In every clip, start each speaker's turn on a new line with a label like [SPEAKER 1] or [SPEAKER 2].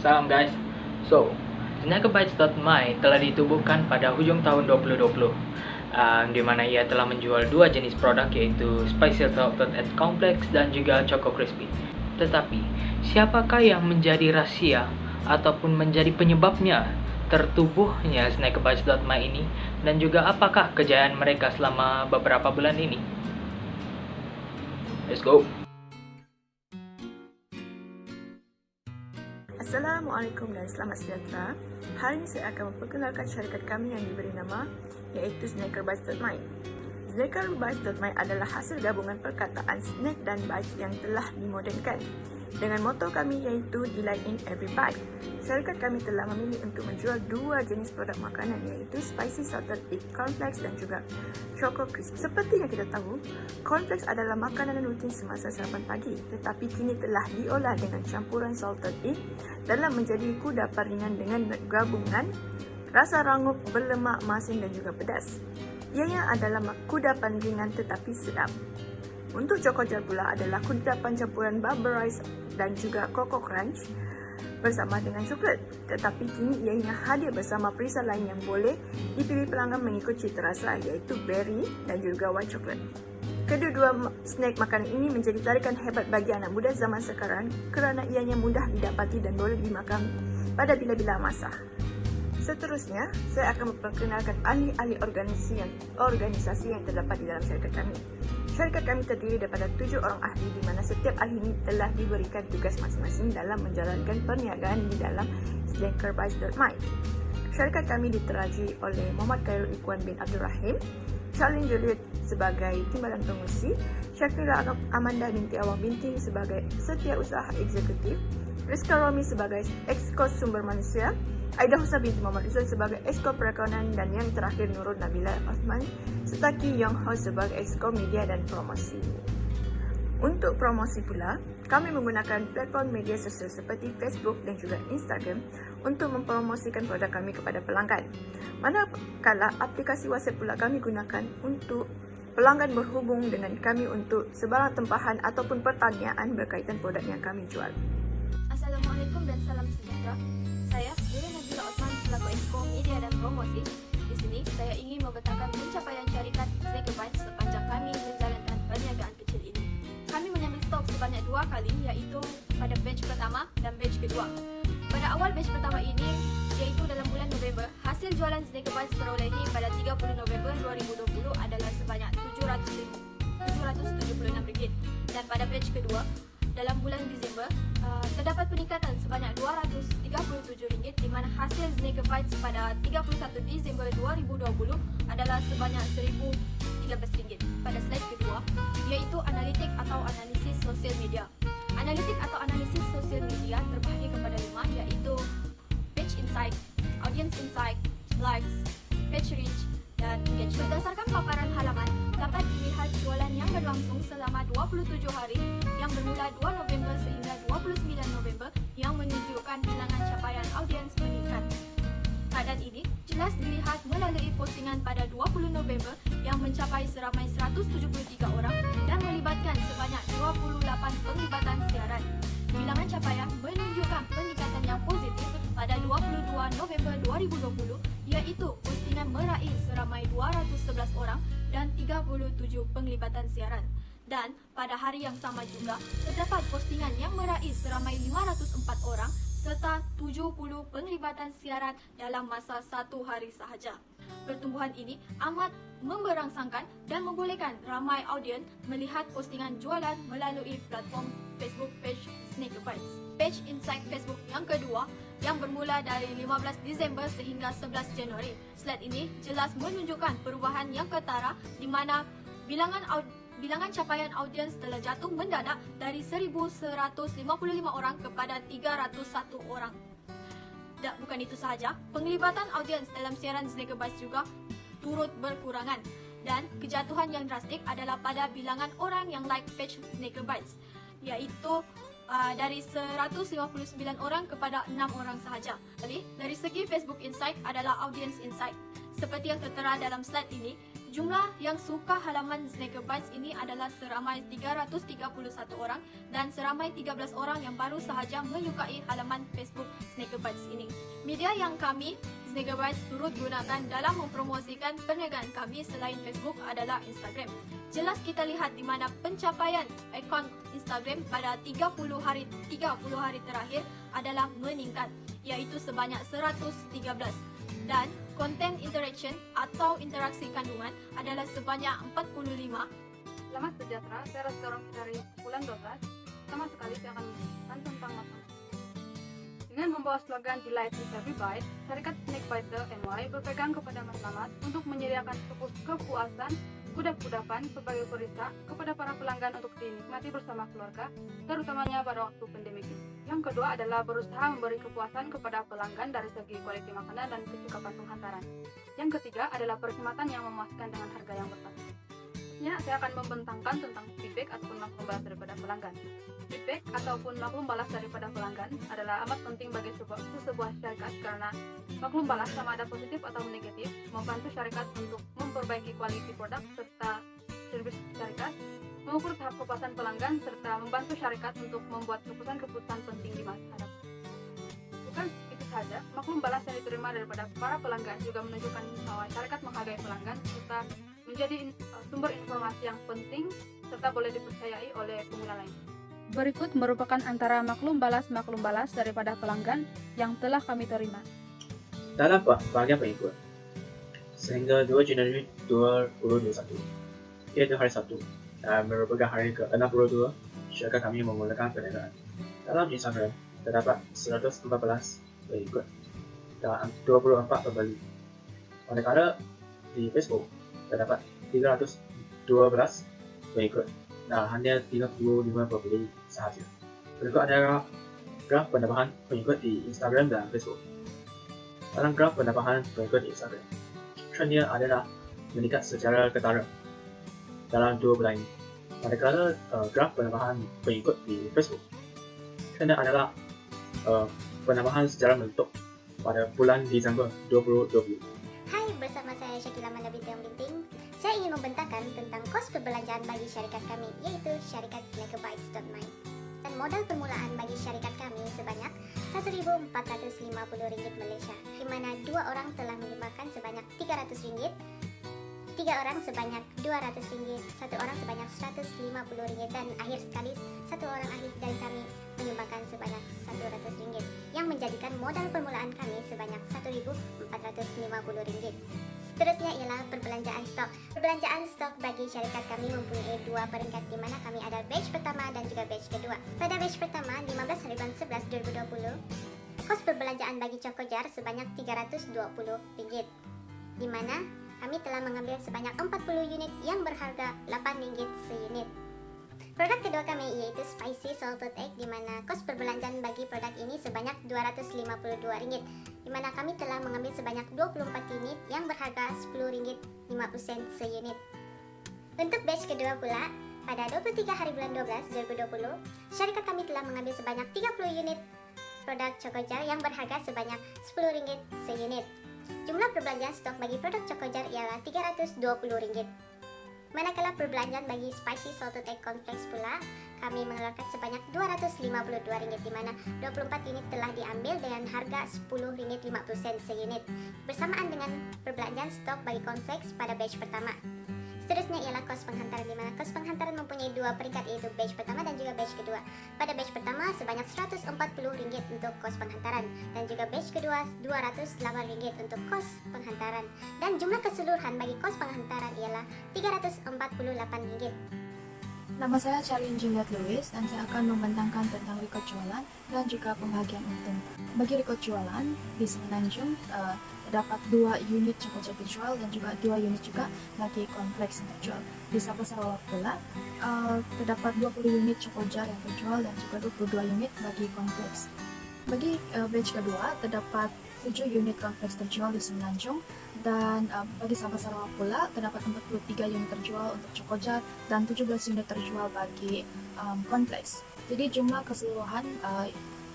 [SPEAKER 1] Salam guys. So, Snakebytes.my telah ditubuhkan pada hujung tahun 2020, di mana ia telah menjual dua jenis produk, yaitu Spicy Salted Egg Complex dan juga Choco Crispy. Tetapi, siapakah yang menjadi rahasia ataupun menjadi penyebabnya tertubuhnya Snakebytes.my ini, dan juga apakah kejayaan mereka selama beberapa bulan ini? Let's go!
[SPEAKER 2] Assalamualaikum dan selamat sejahtera. Hari ini saya akan memperkenalkan syarikat kami yang diberi nama, iaitu Snakebytes.my. Snakebytes.my adalah hasil gabungan perkataan snack dan bites yang telah dimodernkan. Dengan moto kami iaitu Delight in Every Bite. Syarikat kami telah memilih untuk menjual dua jenis produk makanan, iaitu Spicy Salted Egg Cornflakes dan juga Choco Crispy. Seperti yang kita tahu, cornflakes adalah makanan rutin semasa sarapan pagi, tetapi kini telah diolah dengan campuran salted egg dalam menjadi kudapan ringan dengan gabungan rasa rangup, berlemak, masin dan juga pedas. Ianya adalah kudapan ringan tetapi sedap. Untuk Choco Gel pula adalah kudapan campuran bubble rice dan juga Coco Crunch bersama dengan coklat. Tetapi kini ianya hadir bersama perisa lain yang boleh dipilih pelanggan mengikut cita rasa, iaitu berry dan juga white chocolate. Kedua-dua snack makanan ini menjadi tarikan hebat bagi anak muda zaman sekarang kerana ianya mudah didapati dan boleh dimakan pada bila-bila masa. Seterusnya, saya akan memperkenalkan ahli-ahli organisasi yang terdapat di dalam syarikat kami. Syarikat kami terdiri daripada 7 orang ahli, di mana setiap ahli ini telah diberikan tugas masing-masing dalam menjalankan perniagaan di dalam Snakebytes.my. Syarikat kami diterajui oleh Muhammad Khairul Ikhwan bin Abdul Rahim, Charlene Juliet sebagai Timbalan Pengurusi, Syakira Amanda binti Awang binti sebagai Setiausaha Eksekutif, Rizka Romi sebagai Exco Sumber Manusia, Aida Husna binti Muhammad Izzuan sebagai Exco Perekonomian, dan yang terakhir Nurul Nabila Osman serta Ki Yong Ho sebagai Exco Media dan Promosi. Untuk promosi pula, kami menggunakan platform media sosial seperti Facebook dan juga Instagram untuk mempromosikan produk kami kepada pelanggan. Manakala aplikasi WhatsApp pula kami gunakan untuk pelanggan berhubung dengan kami untuk sebarang tempahan ataupun pertanyaan berkaitan produk yang kami jual.
[SPEAKER 3] Assalamualaikum dan salam sejahtera. Saya Nurul Nabila Osman selaku Exco Media dan Promosi. Di sini saya ingin membentangkan pencapaian syarikat Snakebytes sepanjang kami menjalankan perniagaan kecil ini. Kami mengambil stok sebanyak 2 kali, iaitu pada batch pertama dan batch kedua. Pada awal batch pertama ini, iaitu dalam bulan November, hasil jualan Snakebytes perolehi pada 30 November 2020 adalah sebanyak RM776. Dan pada batch kedua, dalam bulan Disember, terdapat peningkatan sebanyak RM237, di mana hasil Snakebytes pada 31 Disember 2020 adalah sebanyak RM1,013. Pada slide kedua, iaitu analitik atau analisis sosial media. Analitik atau analisis sosial media terbahagi kepada 5, iaitu page insight, audience insight, likes, page reach, dan engagement. Berdasarkan paparan halaman, dapat dilihat jualan yang berlangsung selama 27 hari yang bermula 2 November sehingga 29 November yang menunjukkan bilangan capaian audiens meningkat. Keadaan ini jelas dilihat melalui postingan pada 20 November yang mencapai seramai 173 orang dan melibatkan sebanyak 28 penglibatan siaran. Bilangan capaian menunjukkan peningkatan yang positif pada 22 November 2020, iaitu postingan meraih seramai 211 orang dan 37 penglibatan siaran. Dan pada hari yang sama juga, terdapat postingan yang meraih seramai 504 orang serta 70 penglibatan siaran dalam masa 1 hari sahaja. Pertumbuhan ini amat memberangsangkan dan membolehkan ramai audiens melihat postingan jualan melalui platform Facebook page Snakebytes. Page Insight Facebook yang kedua yang bermula dari 15 Disember sehingga 11 Januari. Slide ini jelas menunjukkan perubahan yang ketara, di mana bilangan capaian audiens telah jatuh mendadak dari 1,155 orang kepada 301 orang. Dan bukan itu sahaja, penglibatan audiens dalam siaran Snakebytes juga turut berkurangan, dan kejatuhan yang drastik adalah pada bilangan orang yang like page Snakebytes, iaitu dari 159 orang kepada 6 orang sahaja. Jadi, dari segi Facebook Insight adalah Audience Insight. Seperti yang tertera dalam slide ini, jumlah yang suka halaman Snakebytes ini adalah seramai 331 orang dan seramai 13 orang yang baru sahaja menyukai halaman Facebook Snakebytes. Bites ini. Media yang kami, Sneaker Bites, turut gunakan dalam mempromosikan perniagaan kami selain Facebook adalah Instagram. Jelas kita lihat di mana pencapaian akaun Instagram pada 30 hari terakhir adalah meningkat, iaitu sebanyak 113. Dan konten interaction atau interaksi kandungan adalah sebanyak 45.
[SPEAKER 4] Selamat sejahtera, saya Ras Orang dari bulan 12. Pertama sekali saya akan menjelaskan tentang matematika. Dengan membawa slogan Delight with Every Bite, Syarikat Snackbiter NY berpegang kepada matlamat untuk menyediakan kepuasan, kudapan berbagai perisa kepada para pelanggan untuk dinikmati bersama keluarga, terutamanya pada waktu pandemi ini. Yang kedua adalah berusaha memberi kepuasan kepada pelanggan dari segi kualitas makanan dan kecukupan penghantaran. Yang ketiga adalah perkhidmatan yang memuaskan dengan harga yang bersahabat. Saya akan membentangkan tentang feedback ataupun maklum balas daripada pelanggan. Feedback ataupun maklum balas daripada pelanggan adalah amat penting bagi sebuah syarikat karena maklum balas sama ada positif atau negatif membantu syarikat untuk memperbaiki kualitas produk serta servis syarikat, mengukur tahap kepuasan pelanggan serta membantu syarikat untuk membuat keputusan-keputusan penting di masa hadapan. Bukan itu saja, maklum balas yang diterima daripada para pelanggan juga menunjukkan bahwa syarikat menghargai pelanggan serta menjadi sumber informasi yang penting serta boleh dipercayai oleh pengguna lain. Berikut merupakan antara maklum balas daripada pelanggan yang telah kami terima.
[SPEAKER 5] Dalam bahagian berikut, sehingga 2 Januari 2021, iaitu hari Sabtu, dan merupakan hari ke-62, syarikat kami memulakan perniagaan. Dalam Instagram, terdapat 114 pengikut dan 24 pembeli. Manakala di Facebook, terdapat 312 pengikut dan hanya 35 pembeli sahaja. Berikut adalah graf penambahan pengikut di Instagram dan Facebook. Dalam graf penambahan pengikut di Instagram, trendnya adalah meningkat secara ketara dalam 2 bulan ini. Manakala graf penambahan pengikut di Facebook, trendnya adalah penambahan secara meletup pada bulan Disember 2020.
[SPEAKER 6] Hai, bersama saya Syakila Manda Binti Binting. Saya ingin membentangkan tentang kos perbelanjaan bagi syarikat kami, yaitu syarikat Snackerbites.my. Dan modal permulaan bagi syarikat kami sebanyak RM1,450 Malaysia, di mana 2 orang telah menyumbangkan sebanyak RM300, 3 orang sebanyak RM200, 1 orang sebanyak RM150, dan akhir sekali 1 orang ahli dari kami menyumbangkan sebanyak RM100, yang menjadikan modal permulaan kami sebanyak RM1,450. Seterusnya ialah perbelanjaan stok. Perbelanjaan stok bagi syarikat kami mempunyai 2 peringkat, di mana kami ada batch pertama dan juga batch kedua. Pada batch pertama, 15 hari bulan 11 2020, kos perbelanjaan bagi Cokojar sebanyak RM320, di mana kami telah mengambil sebanyak 40 unit yang berharga RM8 seunit. Produk kedua kami yaitu Spicy Salted Egg, di mana kos perbelanjaan bagi produk ini sebanyak RM252, di mana kami telah mengambil sebanyak 24 unit yang berharga RM10.50 seunit. Untuk batch kedua pula, pada 23 hari bulan 12 2020, syarikat kami telah mengambil sebanyak 30 unit produk Cokojar yang berharga sebanyak RM10 seunit. Jumlah perbelanjaan stok bagi produk Cokojar ialah RM320. Manakala perbelanjaan bagi Spicy Salted Egg Cornflakes pula, kami mengeluarkan sebanyak RM252, di mana 24 unit telah diambil dengan harga RM10.50 seunit, bersamaan dengan perbelanjaan stok bagi cornflakes pada batch pertama. Seterusnya ialah kos penghantaran, di mana kos penghantaran mempunyai 2 peringkat, yaitu batch pertama dan juga batch kedua. Pada batch pertama sebanyak RM140 untuk kos penghantaran, dan juga batch kedua RM208 untuk kos penghantaran, dan jumlah keseluruhan bagi kos penghantaran ialah RM348.
[SPEAKER 7] Nama saya Charlene Juliet Lewis dan saya akan membentangkan tentang record jualan dan juga pembagian untung. Bagi record jualan, di Semenanjung terdapat 2 unit Cokojar dijual dan juga 2 unit juga bagi kompleks yang terjual. Di Sabah Sarawak pula terdapat 20 unit Cokojar yang terjual dan juga 22 unit bagi kompleks. Bagi batch kedua terdapat 7 unit kompleks terjual di Semenanjung, dan bagi Sabah Sarawak pula terdapat 43 unit terjual untuk Cokojar dan 17 unit terjual bagi kompleks. Jadi jumlah keseluruhan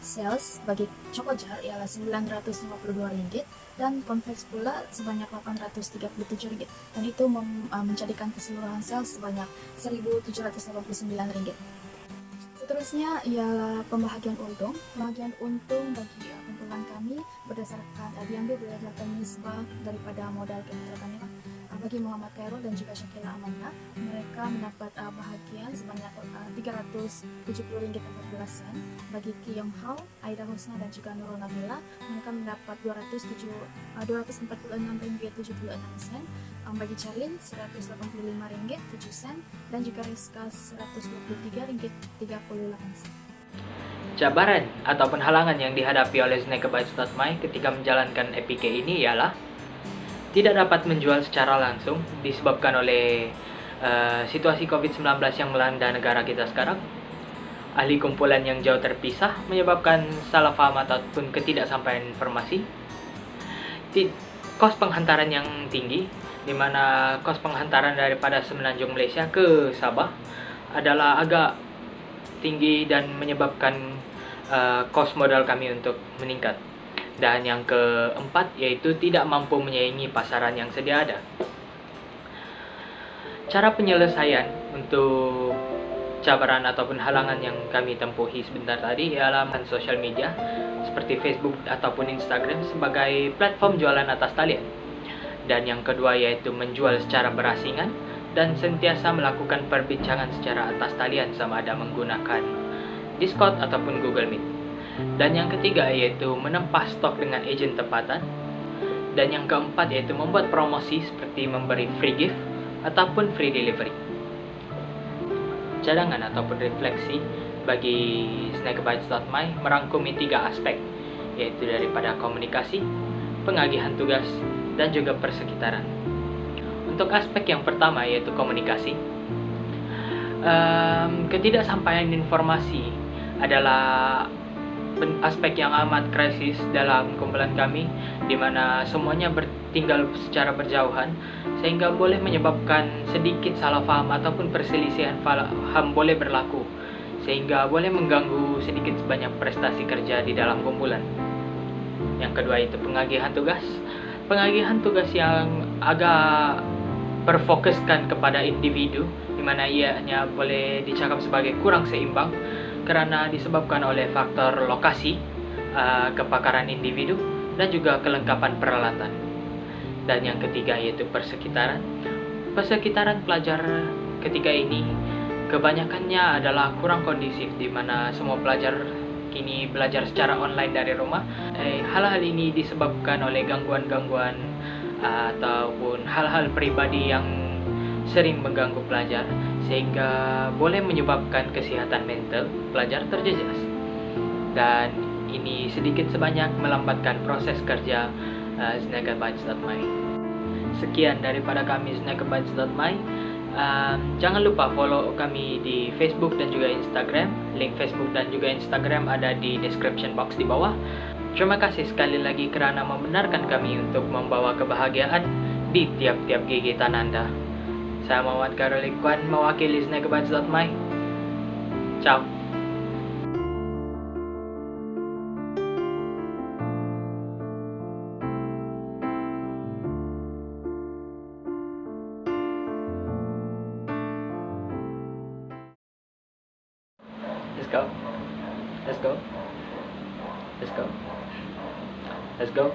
[SPEAKER 7] sales bagi Cokojar ialah RM952 dan kompleks pula sebanyak RM837, dan itu menjadikan keseluruhan sales sebanyak RM1.789. Seterusnya ialah pembahagian untung. Pembahagian untung bagi kumpulan kami berdasarkan diambil berdasarkan nisbah daripada modal kapital kami. Bagi Muhammad Khairul dan juga Syakila Amanda, mereka mendapat bahagian sebanyak RM370.14. Bagi Ki Yong Hao, Aida Husna dan juga Nurul Nabila, mereka mendapat RM246.76. Bagi Charlene RM185.07 dan juga Rizka RM123.38.
[SPEAKER 1] Cabaran ataupun halangan yang dihadapi oleh Snakebytes.my ketika menjalankan APK ini ialah tidak dapat menjual secara langsung disebabkan oleh situasi COVID-19 yang melanda negara kita sekarang. Ahli kumpulan yang jauh terpisah menyebabkan salah paham ataupun ketidaksampaian informasi. Kos penghantaran yang tinggi, di mana kos penghantaran daripada Semenanjung Malaysia ke Sabah adalah agak tinggi dan menyebabkan kos modal kami untuk meningkat. Dan yang keempat yaitu tidak mampu menyaingi pasaran yang sedia ada. Cara penyelesaian untuk cabaran ataupun halangan yang kami tempuhi sebentar tadi ialah sosial media seperti Facebook ataupun Instagram sebagai platform jualan atas talian. Dan yang kedua yaitu menjual secara berasingan dan sentiasa melakukan perbincangan secara atas talian sama ada menggunakan Discord ataupun Google Meet. Dan yang ketiga yaitu menempah stok dengan ejen tempatan. Dan yang keempat yaitu membuat promosi seperti memberi free gift ataupun free delivery. Cadangan ataupun refleksi bagi Snakebytes.my merangkumi 3 aspek, yaitu daripada komunikasi, pengagihan tugas, dan juga persekitaran. Untuk aspek yang pertama yaitu komunikasi, ketidaksampaian informasi adalah aspek yang amat krisis dalam kumpulan kami, di mana semuanya tinggal secara berjauhan sehingga boleh menyebabkan sedikit salah paham ataupun perselisihan paham boleh berlaku sehingga boleh mengganggu sedikit sebanyak prestasi kerja di dalam kumpulan. Yang kedua itu pengagihan tugas. Pengagihan tugas yang agak berfokuskan kepada individu, di mana ianya boleh dicakap sebagai kurang seimbang karena disebabkan oleh faktor lokasi, kepakaran individu, dan juga kelengkapan peralatan. Dan yang ketiga yaitu persekitaran. Persekitaran pelajar ketika ini kebanyakannya adalah kurang kondusif, di mana semua pelajar kini belajar secara online dari rumah. Hal-hal ini disebabkan oleh gangguan-gangguan ataupun hal-hal pribadi yang sering mengganggu pelajar, sehingga boleh menyebabkan kesehatan mental pelajar terjejas. Dan ini sedikit sebanyak melambatkan proses kerja Snakebytes.my. Sekian daripada kami Snakebytes.my. Jangan lupa follow kami di Facebook dan juga Instagram. Link Facebook dan juga Instagram ada di description box di bawah. Terima kasih sekali lagi kerana membenarkan kami untuk membawa kebahagiaan di tiap-tiap gigitan Anda. Saya Muhammad Khairul Ikhwan mewakili Snakebytes.my. Ciao. Let's go. Let's go. Let's go. Let's go.